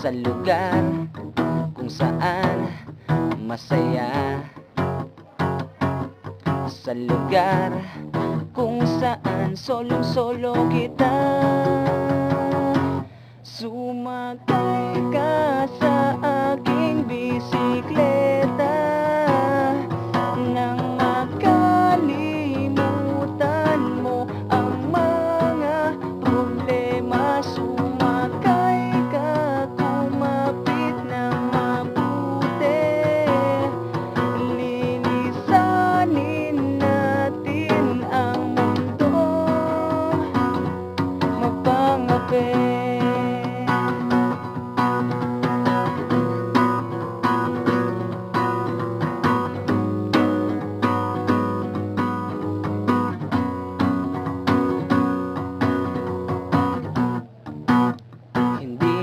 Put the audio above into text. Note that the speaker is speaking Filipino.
sa lugar kung saan masaya, sa lugar kung saan solong-solo kita. Sumakay ka sa